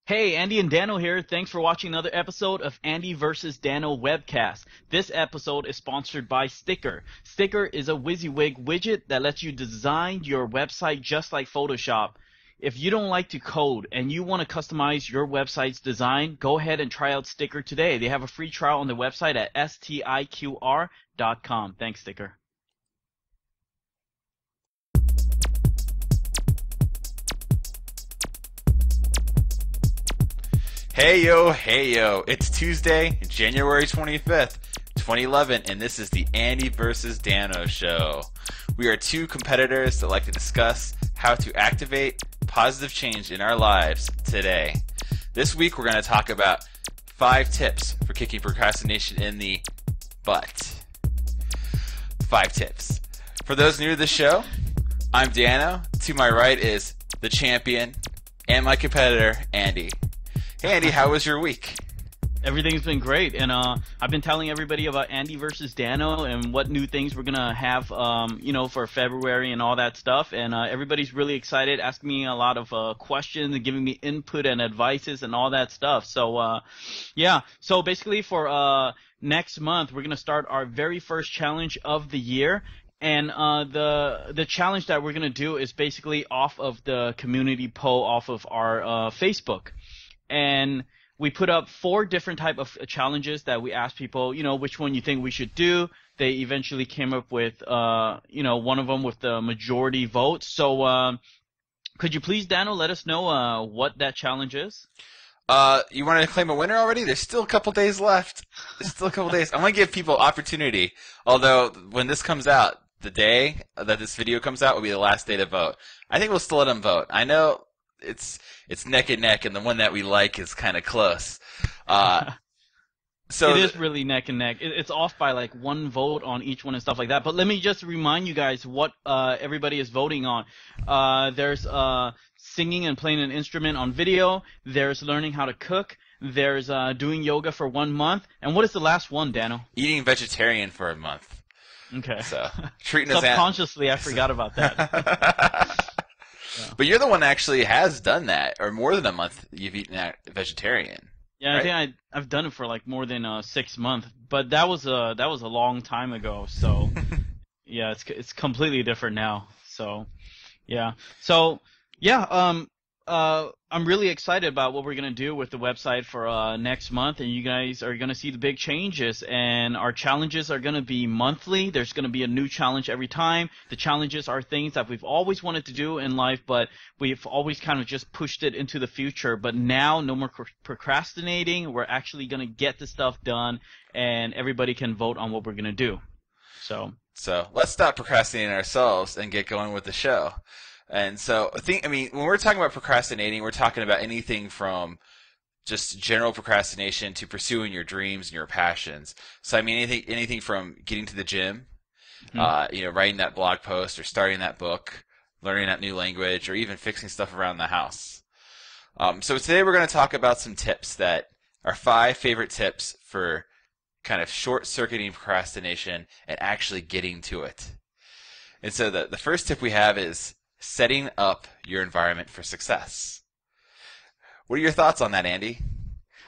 Hey, Andy and Dano here. Thanks for watching another episode of Andy versus Dano webcast. This episode is sponsored by Stiqr. Stiqr is a WYSIWYG widget that lets you design your website just like Photoshop. If you don't like to code and you want to customize your website's design, go ahead and try out Stiqr today. They have a free trial on their website at stiqr.com. Thanks, Stiqr. Hey yo, it's Tuesday, January 25th, 2011, and this is the Andy versus Dano show. We are two competitors that like to discuss how to activate positive change in our lives today. This week we're going to talk about 5 tips for kicking procrastination in the butt. 5 tips. For those new to the show, I'm Dano. To my right is the champion and my competitor, Andy. Hey Andy, how was your week? Everything's been great, and I've been telling everybody about Andy versus Dano and what new things we're gonna have, for February and all that stuff. And everybody's really excited, asking me a lot of questions and giving me input and advices and all that stuff. So, yeah. So basically, for next month, we're gonna start our very first challenge of the year. And the challenge that we're gonna do is basically off of the community poll off of our Facebook. And we put up 4 different type of challenges that we asked people, which one you think we should do. They eventually came up with, one of them with the majority vote. So, could you please, Dano, let us know what that challenge is? You want to claim a winner already? There's still a couple days left. There's still a couple days. I'm going to give people opportunity. Although, when this comes out, the day that this video comes out will be the last day to vote. I think we'll still let them vote. I know it's neck and neck, and the one that we like is kind of close. So it is really neck and neck. It's off by like 1 vote on each one and stuff like that. But let me just remind you guys what everybody is voting on. There's singing and playing an instrument on video. There's learning how to cook. There's doing yoga for 1 month. And what is the last one, Dano? eating vegetarian for a month. Okay. So treating us subconsciously, I forgot about that. Yeah. But you're the one that actually has done that, or more than a month you've eaten that vegetarian. Yeah, right? I think I've done it for like more than 6 months, but that was a long time ago. So yeah, it's completely different now. So yeah, I'm really excited about what we're gonna do with the website for next month, and you guys are gonna see the big changes. And our challenges are gonna be monthly. There's gonna be a new challenge every time. The challenges are things that we've always wanted to do in life, but we've always kind of just pushed it into the future. But now, no more procrastinating. We're actually gonna get the stuff done, and everybody can vote on what we're gonna do. So let's stop procrastinating ourselves and get going with the show. And so, when we're talking about procrastinating, we're talking about anything from just general procrastination to pursuing your dreams and your passions. So, anything from getting to the gym, writing that blog post or starting that book, learning that new language, or even fixing stuff around the house. So today we're going to talk about some tips that are 5 favorite tips for kind of short-circuiting procrastination and actually getting to it. And so the first tip we have is setting up your environment for success. What are your thoughts on that, Andy?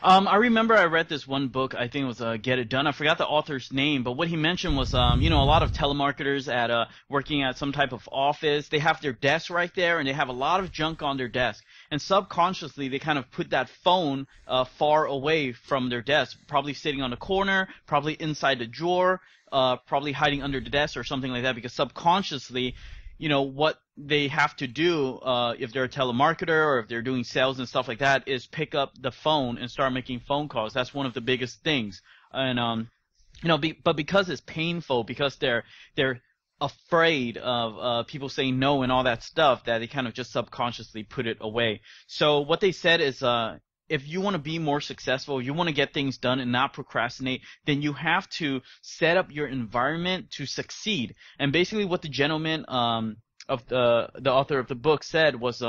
I remember I read this one book, I think it was Get It Done. I forgot the author's name, but what he mentioned was, a lot of telemarketers at working at some type of office, they have their desk right there, and they have a lot of junk on their desk. And subconsciously, they kind of put that phone far away from their desk, probably sitting on the corner, probably inside the drawer, probably hiding under the desk or something like that, because subconsciously, what they have to do if they're a telemarketer or if they're doing sales and stuff like that is pick up the phone and start making phone calls. That's one of the biggest things. And but because it's painful, because they're afraid of people saying no and all that stuff, that they kind of just subconsciously put it away. So what they said is if you want to be more successful, you want to get things done and not procrastinate, then you have to set up your environment to succeed. And basically what the gentleman of the author of the book said was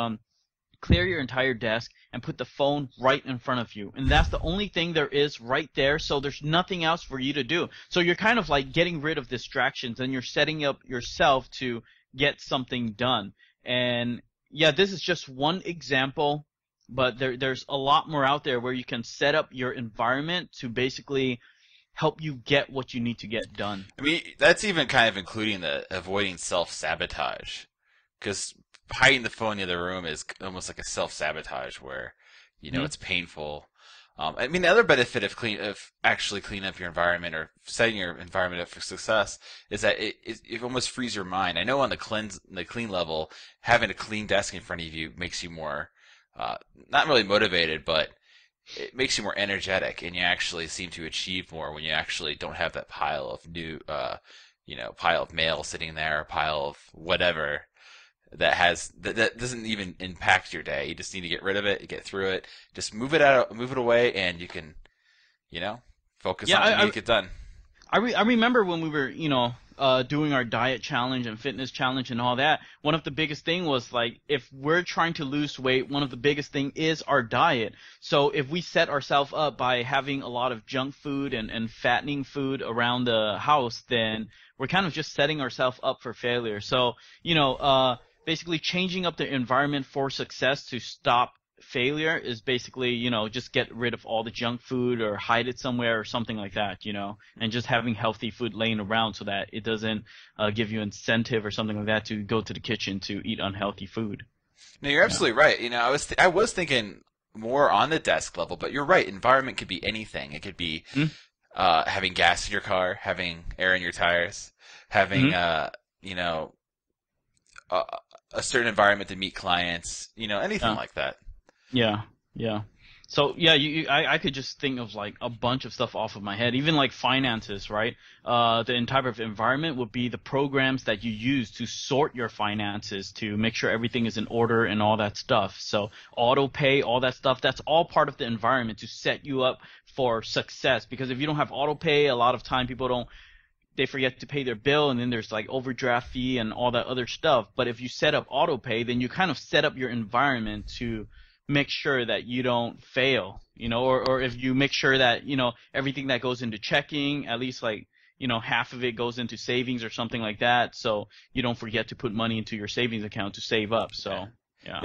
clear your entire desk and put the phone right in front of you. And that's the only thing there is right there, so there's nothing else for you to do. So you're kind of like getting rid of distractions, and you're setting up yourself to get something done. And yeah, this is just one example but there's a lot more out there where you can set up your environment to basically help you get what you need to get done. I mean, that's even kind of including the avoiding self-sabotage. Because hiding the phone in the other room is almost like a self-sabotage where, Hmm. it's painful. I mean, the other benefit of actually cleaning up your environment or setting your environment up for success is that it almost frees your mind. I know on the clean level, having a clean desk in front of you makes you more, not really motivated, but it makes you more energetic, and you actually seem to achieve more when you actually don't have that pile of pile of mail sitting there, pile of whatever that doesn't even impact your day. You just need to get rid of it, get through it, just move it away, and you can, focus Yeah, on what you need to get done. I remember when we were, doing our diet challenge and fitness challenge and all that. One of the biggest thing was like, if we're trying to lose weight, one of the biggest thing is our diet. So if we set ourselves up by having a lot of junk food and fattening food around the house, then we're kind of just setting ourselves up for failure. So, basically changing up the environment for success to stop failure is basically, just get rid of all the junk food or hide it somewhere or something like that, and just having healthy food laying around so that it doesn't give you incentive or something like that to go to the kitchen to eat unhealthy food. No, you're Yeah. absolutely right. I was thinking more on the desk level, but you're right. Environment could be anything. It could be having gas in your car, having air in your tires, having Mm-hmm. you know, a, a certain environment to meet clients, anything Yeah. like that. Yeah. Yeah. So yeah, I could just think of like a bunch of stuff off of my head, even like finances, right? The entire of environment would be the programs that you use to sort your finances to make sure everything is in order and all that stuff. So auto pay, all that stuff, that's all part of the environment to set you up for success. Because if you don't have auto pay, a lot of time people don't they forget to pay their bill, and then there's like overdraft fee and all that other stuff. But if you set up auto pay, then you kind of set up your environment to make sure that you don't fail, or if you make sure that, everything that goes into checking, at least like, half of it goes into savings or something like that. So you don't forget to put money into your savings account to save up. Yeah. So yeah.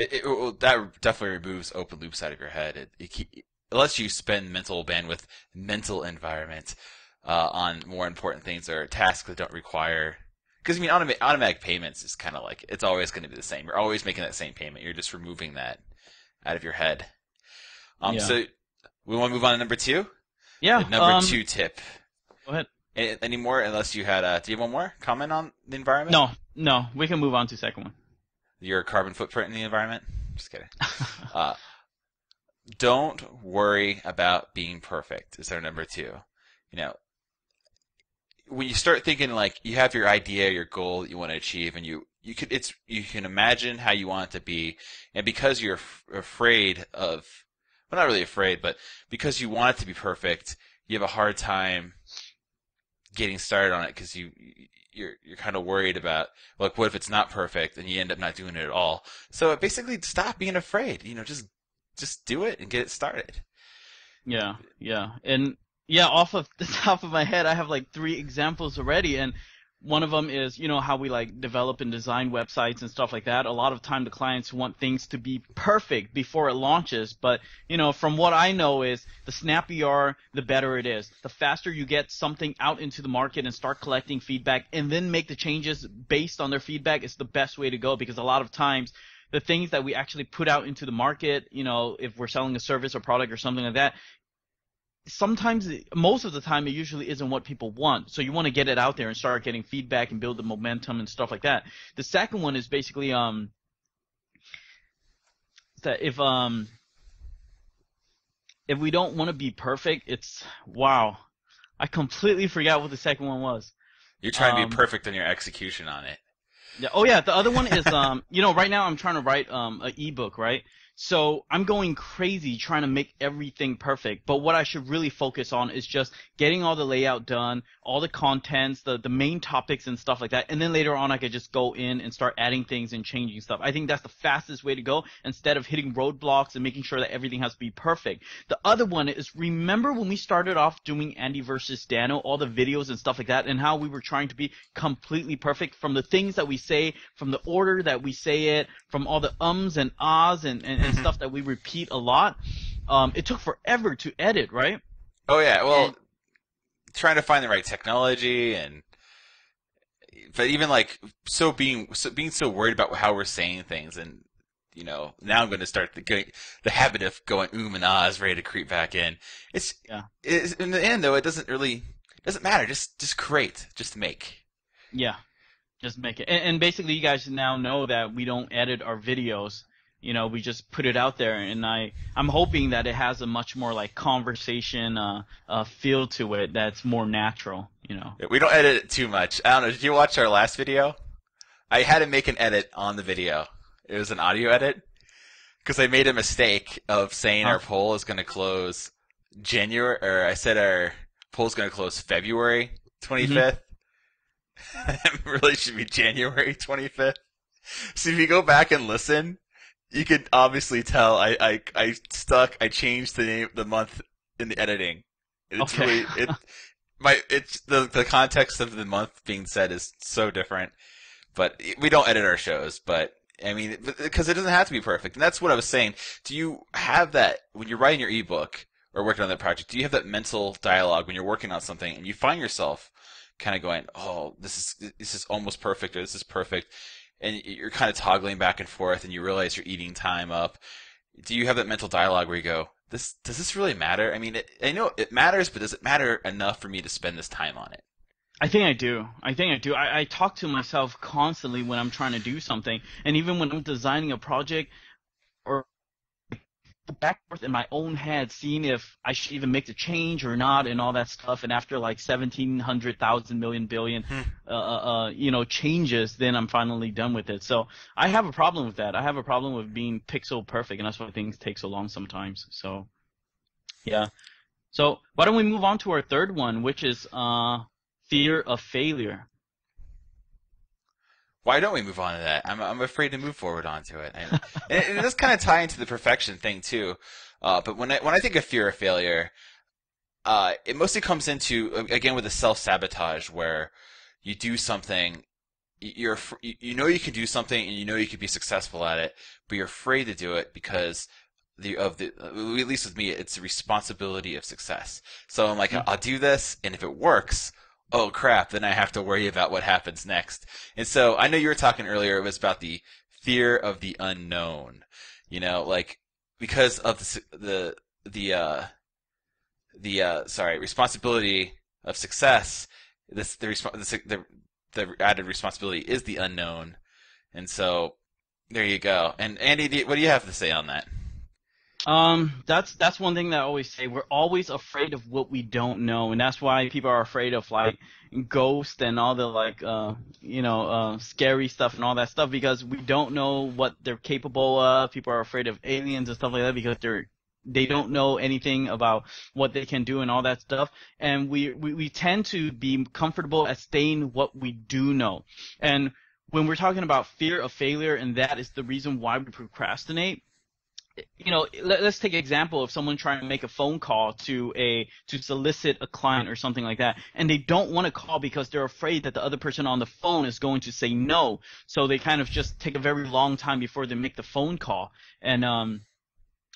That definitely removes open loops out of your head. It lets you spend mental bandwidth, mental environment on more important things or tasks that don't require. Because I mean, automatic payments is kind of like it's always going to be the same. You're always making that same payment. You're just removing that out of your head. Yeah. So we want to move on to number two. The Yeah. number two tip. Go ahead. Any more? Unless you had, do you have one more comment on the environment? No, no, we can move on to second one. Your carbon footprint in the environment? Just kidding. Uh, don't worry about being perfect. Is our number two. You know, when you start thinking like you have your idea, your goal that you want to achieve, and you can imagine how you want it to be, and because you're afraid of, well, not really afraid, but because you want it to be perfect, you have a hard time getting started on it because you're kind of worried about, like, what if it's not perfect and you end up not doing it at all. So basically, stop being afraid. Just do it and get it started. Yeah, yeah. And yeah, off of the top of my head, I have like three examples already. And one of them is, how we like develop and design websites and stuff like that. A lot of time the clients want things to be perfect before it launches. But, from what I know is the snappier you are, the better it is. The faster you get something out into the market and start collecting feedback and then make the changes based on their feedback is the best way to go, because a lot of times the things that we actually put out into the market, if we're selling a service or product or something like that, sometimes, most of the time, it usually isn't what people want. So you want to get it out there and start getting feedback and build the momentum and stuff like that. The second one is basically that if we don't want to be perfect, it's wow. I completely forgot what the second one was. You're trying to be Um, perfect in your execution on it. Yeah. Oh yeah. The other one is right now I'm trying to write an ebook, right? So I'm going crazy trying to make everything perfect. But what I should really focus on is just getting all the layout done, all the contents, the main topics and stuff like that. And then later on I could just go in and start adding things and changing stuff. I think that's the fastest way to go instead of hitting roadblocks and making sure that everything has to be perfect. The other one is, remember when we started off doing Andy versus Dano, all the videos and stuff like that, and how we were trying to be completely perfect from the things that we say, from the order that we say it, from all the ums and ahs and and Hmm. stuff that we repeat a lot, it took forever to edit, right? Oh yeah, well, And trying to find the right technology, and but even like being so worried about how we're saying things, and now I'm going to start the habit of going and ahs ready to creep back in. It's, yeah, it's in the end though, it doesn't matter. Just create, just make. yeah. Just make it. And basically, you guys now know that we don't edit our videos. We just put it out there, and I'm hoping that it has a much more like conversation feel to it that's more natural. We don't edit it too much. I don't know. Did you watch our last video? I had to make an edit on the video. It was an audio edit because I made a mistake of saying Huh? our poll is going to close January, or I said our poll is going to close February Hmm. 25th. It really should be January 25th. So if you go back and listen, you can obviously tell I changed the name, the month in the editing. And it's Okay. really, it's the context of the month being said is so different. But we don't edit our shows, but I mean, because it doesn't have to be perfect. And that's what I was saying. Do you have that when you're writing your ebook or working on that project? Do you have that mental dialogue when you're working on something and you find yourself kind of going, "Oh, this is almost perfect," or "This is perfect," and you're kind of toggling back and forth, and you realize you're eating time up? Do you have that mental dialogue where you go, "This does this really matter? I mean, I know it matters, but does it matter enough for me to spend this time on it?" I think I do. I think I do. I talk to myself constantly when I'm trying to do something, and even when I'm designing a project or back and forth in my own head, seeing if I should even make the change or not, and all that stuff. And after like 1,700,000 million billion, Hmm. changes, then I'm finally done with it. So I have a problem with that. I have a problem with being pixel perfect, and that's why things take so long sometimes. So yeah. So why don't we move on to our third one, which is fear of failure. Why don't we move on to that? I'm afraid to move forward onto it, and it does kind of tie into the perfection thing too. But when I think of fear of failure, it mostly comes into again with the self sabotage where you do something, you know you can do something and you know you could be successful at it, but you're afraid to do it because at least with me, it's the responsibility of success. So I'm like, Mm. I'll do this, and if it works, oh crap, then I have to worry about what happens next. And so I know you were talking earlier, it was about the fear of the unknown. Like because of the sorry, responsibility of success, this the added responsibility is the unknown. And so there you go. And Andy, what do you have to say on that? That's one thing that I always say. We're always afraid of what we don't know, and that's why people are afraid of like ghosts and all the like scary stuff and all that stuff because we don't know what they're capable of. People are afraid of aliens and stuff like that because they don't know anything about what they can do and all that stuff. And we tend to be comfortable at staying what we do know. And when we're talking about fear of failure, and that is the reason why we procrastinate, let's take an example of someone trying to make a phone call to solicit a client or something like that, and they don't want to call because they're afraid that the other person on the phone is going to say no. So they kind of just take a very long time before they make the phone call. And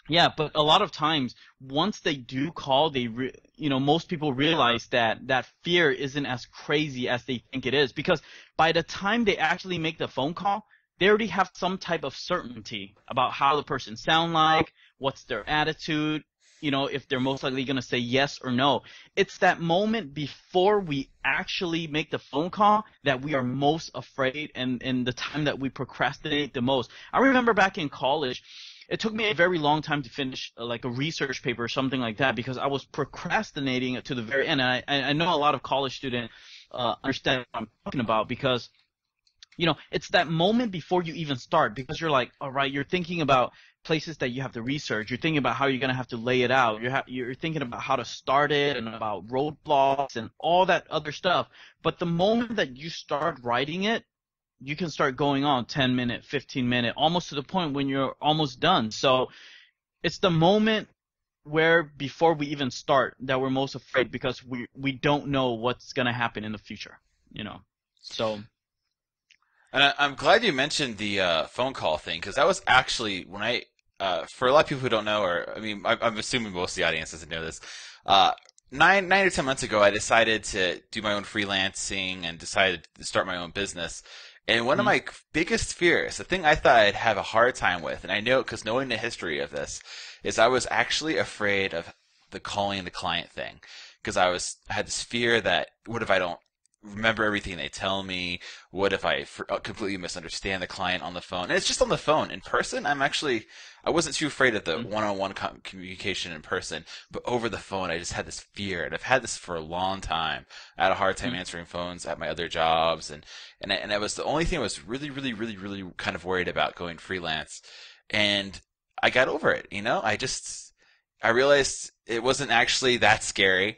yeah, but a lot of times once they do call, most people realize that that fear isn't as crazy as they think it is because by the time they actually make the phone call, they already have some type of certainty about how the person sound like, what's their attitude, if they're most likely going to say yes or no. It's that moment before we actually make the phone call that we are most afraid, and the time that we procrastinate the most. I remember back in college, it took me a very long time to finish like a research paper or something like that because I was procrastinating to the very end. And I know a lot of college students understand what I'm talking about because it's that moment before you even start because you're like, all right, you're thinking about places that you have to research. You're thinking about how you're going to have to lay it out. You're thinking about how to start it and about roadblocks and all that other stuff. But the moment that you start writing it, you can start going on 10-minute, 15-minute, almost to the point when you're almost done. So it's the moment where before we even start that we're most afraid because we don't know what's going to happen in the future, you know. So And I'm glad you mentioned the phone call thing because that was actually when I for a lot of people who don't know, or I mean, I'm assuming most of the audience doesn't know this. Uh, nine or 10 months ago, I decided to do my own freelancing and decided to start my own business. And one of Mm-hmm. my biggest fears, the thing I thought I'd have a hard time with, and I know because knowing the history of this, is I was actually afraid of the calling the client thing. Because I had this fear that what if I don't remember everything they tell me? What if I completely misunderstand the client on the phone? And it's just on the phone. In person, I wasn't too afraid of the one-on-one communication in person, but over the phone, I just had this fear, and I've had this for a long time. I had a hard time Mm-hmm. answering phones at my other jobs, and that was the only thing I was really, really, really, really kind of worried about going freelance. And I got over it, I realized it wasn't actually that scary.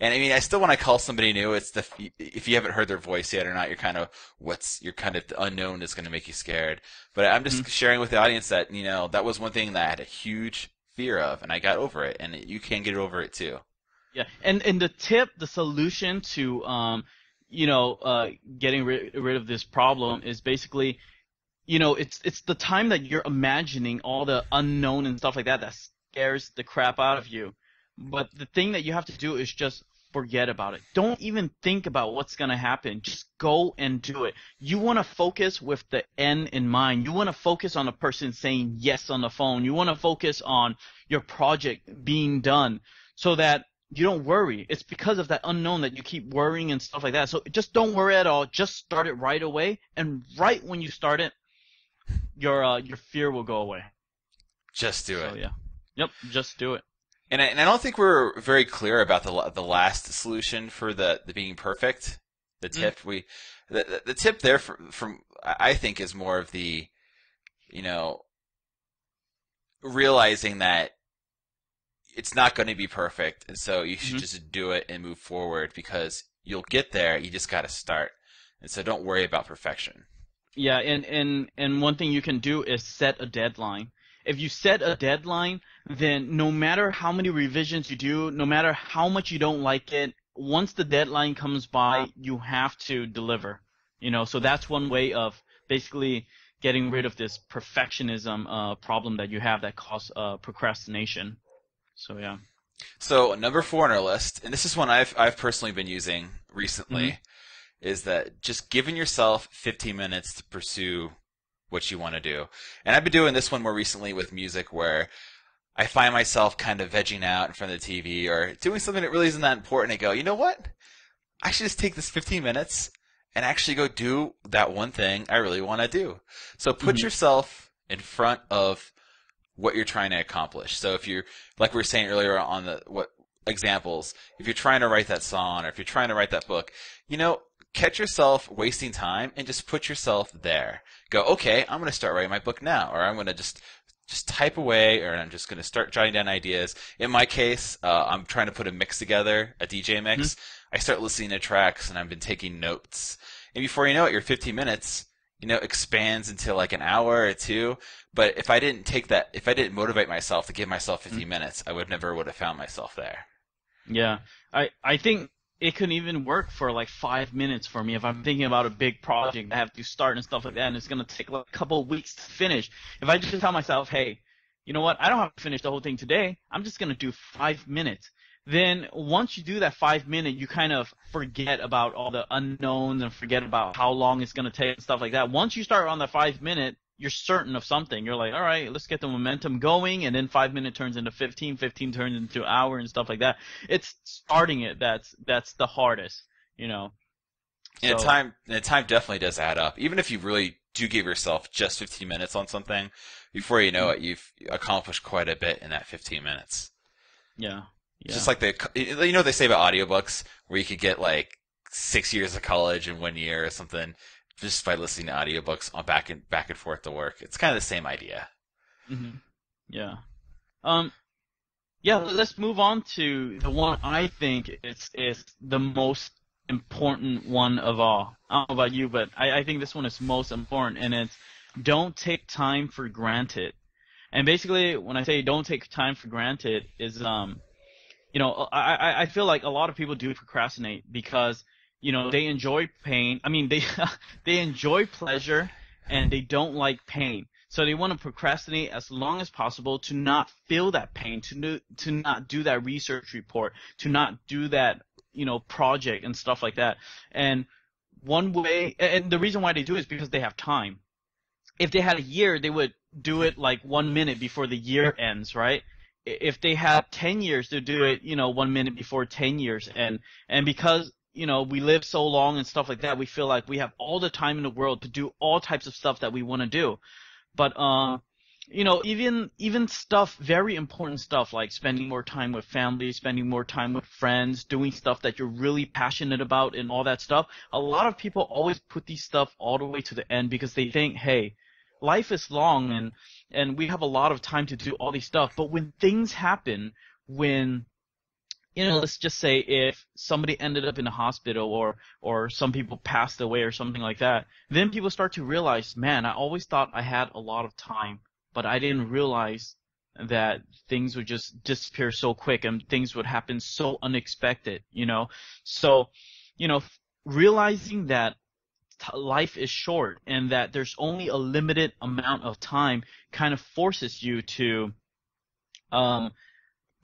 And I mean, I still when I call somebody new, it's if you haven't heard their voice yet or not, you're kind of the unknown is going to make you scared. But I'm Mm-hmm. just sharing with the audience that that was one thing that I had a huge fear of, and I got over it, and you can get over it too. Yeah, and the solution to getting rid of this problem is basically, it's the time that you're imagining all the unknown and stuff like that that scares the crap out of you. But the thing that you have to do is just forget about it. Don't even think about what's gonna happen. Just go and do it. You want to focus with the end in mind. You want to focus on the person saying yes on the phone. You want to focus on your project being done so that you don't worry. It's because of that unknown that you keep worrying and stuff like that. So just don't worry at all. Just start it right away. And right when you start it, your fear will go away. Just do So it. yeah. Yep, just do it. And I don't think we're very clear about the last solution for the being perfect. The Mm, tip the tip there from I think is more of the you know realizing that it's not going to be perfect, and so you should mhm. just do it and move forward because you'll get there. You just got to start, and so don't worry about perfection. Yeah, and one thing you can do is set a deadline. If you set a deadline, then no matter how many revisions you do, no matter how much you don't like it, once the deadline comes by, you have to deliver. So that's one way of basically getting rid of this perfectionism problem that you have that causes procrastination. So yeah. So number four on our list, and this is one I've personally been using Mhm. recently, is that just giving yourself 15 minutes to pursue what you want to do. And I've been doing this one more recently with music where I find myself kind of vegging out in front of the TV or doing something that really isn't that important. I go, you know what? I should just take this 15 minutes and actually go do that one thing I really want to do. So put Mhm. yourself in front of what you're trying to accomplish. So if you're, like we were saying earlier on the what examples, if you're trying to write that song or if you're trying to write that book, you know, catch yourself wasting time and just put yourself there. Go, okay, I'm going to start writing my book now, or I'm going to just type away, or I'm just going to start jotting down ideas. In my case, I'm trying to put a mix together, a DJ Mhm. mix. I start listening to tracks and I've been taking notes. And before you know it, your 15 minutes, expands into like an hour or two. But if I didn't motivate myself to give myself Mhm. 15 minutes, I would have found myself there. Yeah, I think it could even work for like 5 minutes for me if I'm thinking about a big project I have to start and stuff like that, and it's gonna take like a couple of weeks to finish. If I just tell myself, hey, you know what? I don't have to finish the whole thing today. I'm just gonna do 5 minutes. Then once you do that 5 minute, you kind of forget about all the unknowns and forget about how long it's gonna take and stuff like that. Once you start on the 5 minute, you're certain of something. You're like, all right, let's get the momentum going, and then 5 minute turns into 15, 15 turns into an hour and stuff like that. It's starting it that's the hardest, you know. So And time definitely does add up. Even if you really do give yourself just 15 minutes on something, before you know mm, it, you've accomplished quite a bit in that 15 minutes. yeah, It's just yeah. like what they say about audiobooks, where you could get like 6 years of college in 1 year or something just by listening to audiobooks on back and forth to work. It's kind of the same idea. Hmm. Yeah. Um. Yeah. Let's move on to the one I think is the most important one of all. I don't know about you, but I think this one is most important, and it's don't take time for granted. And basically, when I say don't take time for granted, is I feel like a lot of people do procrastinate because, they enjoy pain. I mean, they they enjoy pleasure and they don't like pain. So they want to procrastinate as long as possible to not feel that pain, to not do that research report, to not do that, project and stuff like that. And one way, and the reason why they do it is because they have time. If they had a year, they would do it like 1 minute before the year ends, right? If they had 10 years, they'd do it, 1 minute before 10 years. And because, we live so long and stuff like that, we feel like we have all the time in the world to do all types of stuff that we want to do. But even stuff, very important stuff like spending more time with family, spending more time with friends, doing stuff that you're really passionate about and all that stuff. A lot of people always put these stuff all the way to the end because they think, hey, life is long and we have a lot of time to do all these stuff. But when things happen, when let's just say if somebody ended up in a hospital or some people passed away or something like that, then people start to realize, man, I always thought I had a lot of time, but I didn't realize that things would just disappear so quick and things would happen so unexpected. So, realizing that life is short and that there's only a limited amount of time kind of forces you to,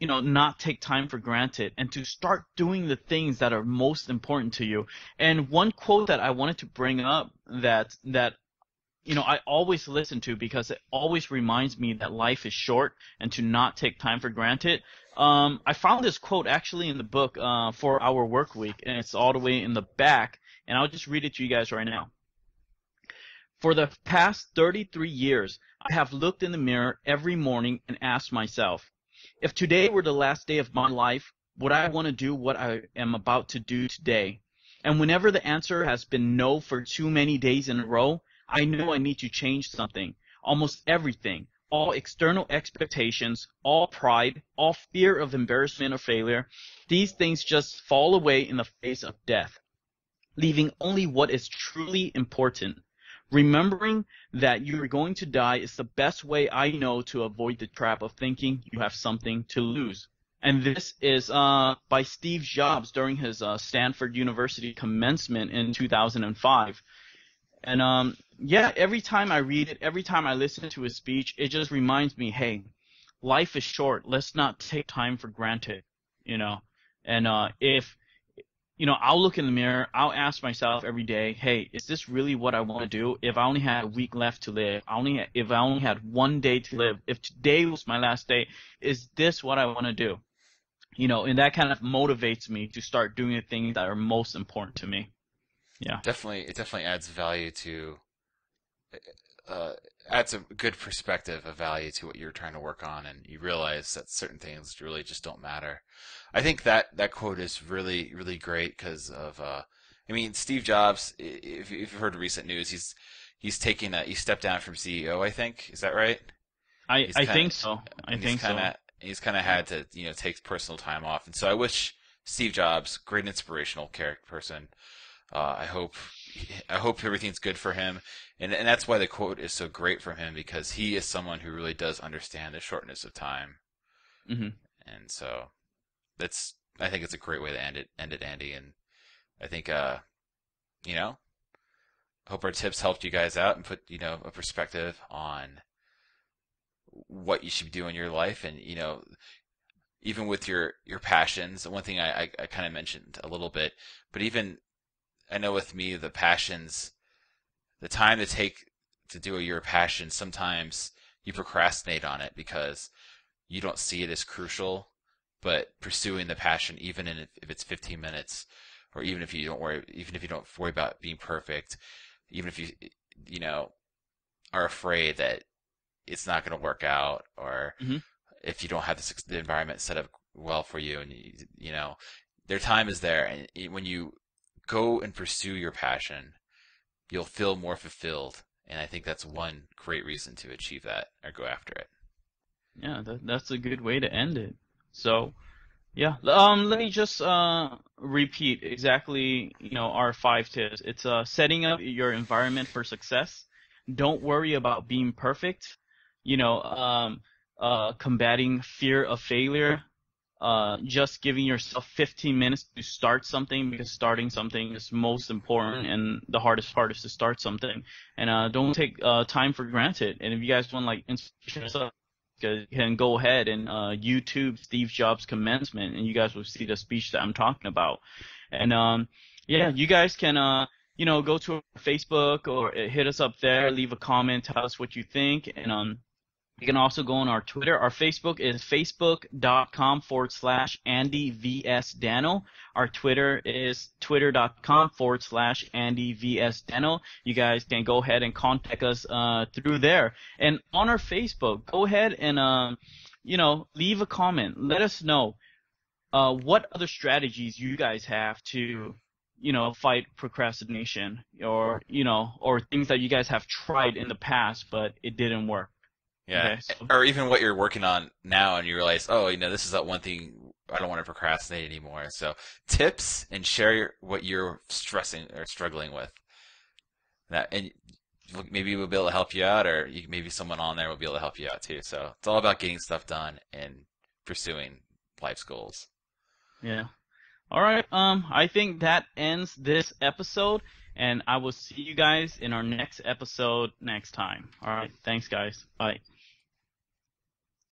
not take time for granted and to start doing the things that are most important to you. And one quote that I wanted to bring up that I always listen to because it always reminds me that life is short and to not take time for granted. I found this quote actually in the book, 4 Hour Work Week, and it's all the way in the back, and I'll just read it to you guys right now. For the past 33 years, I have looked in the mirror every morning and asked myself, if today were the last day of my life, would I want to do what I am about to do today? And whenever the answer has been no for too many days in a row, I know I need to change something. Almost everything. All external expectations, all pride, all fear of embarrassment or failure, these things just fall away in the face of death, leaving only what is truly important. Remembering that you are going to die is the best way I know to avoid the trap of thinking you have something to lose. And this is by Steve Jobs during his Stanford University commencement in 2005. And yeah, every time I read it, every time I listen to his speech, it just reminds me, hey, life is short. Let's not take time for granted, you know. And if I'll look in the mirror, I'll ask myself every day, hey, is this really what I want to do? If I only had a week left to live, if I only had one day to live, if today was my last day, is this what I want to do? And that kind of motivates me to start doing the things that are most important to me. Yeah. It definitely adds value to adds a good perspective of value to what you're trying to work on, and you realize that certain things really just don't matter. I think that quote is really really great because of I mean, Steve Jobs. If you've heard recent news, he stepped down from CEO. I think, is that right? I think so. I And think so. he's kind of had to take personal time off, and so I wish Steve Jobs, great inspirational character person. I hope everything's good for him, and that's why the quote is so great from him, because he is someone who really does understand the shortness of time, Hmm. and so I think it's a great way to end it, Andy. And I think you know I hope our tips helped you guys out and put a perspective on what you should do in your life, and even with your passions. One thing I kind of mentioned a little bit, but even I know with me, the passions, the time to take to do your passion, sometimes you procrastinate on it because you don't see it as crucial. But pursuing the passion, even if it's 15 minutes, or even if you don't worry about being perfect, even if you are afraid that it's not going to work out, or Hmm. if you don't have the environment set up well for you, and their time is there, and when you go and pursue your passion, you'll feel more fulfilled. And I think that's one great reason to achieve that or go after it. Yeah, that's a good way to end it. So, yeah. Let me just repeat exactly, our 5 tips. It's setting up your environment for success. Don't worry about being perfect. Combating fear of failure. just giving yourself 15 minutes to start something, because starting something is most important, and the hardest part is to start something. And don't take time for granted. And if you guys want like inspiration and stuff, you can go ahead and YouTube Steve Jobs commencement, and you guys will see the speech that I'm talking about. And yeah, you guys can go to our Facebook or hit us up there, leave a comment, tell us what you think, and you can also go on our Twitter. Our Facebook is facebook.com/AndyVSDano. Our Twitter is twitter.com/AndyVSDano. You guys can go ahead and contact us through there. And on our Facebook, go ahead and leave a comment. Let us know what other strategies you guys have to fight procrastination, or things that you guys have tried in the past but it didn't work. Yeah, Okay, so or even what you're working on now, and you realize, oh, this is that one thing I don't want to procrastinate anymore. So tips and share what you're stressing or struggling with. That and maybe we'll be able to help you out, or maybe someone on there will be able to help you out too. So it's all about getting stuff done and pursuing life's goals. yeah. All right. I think that ends this episode, and I will see you guys in our next episode next time. All right. Thanks, guys. Bye.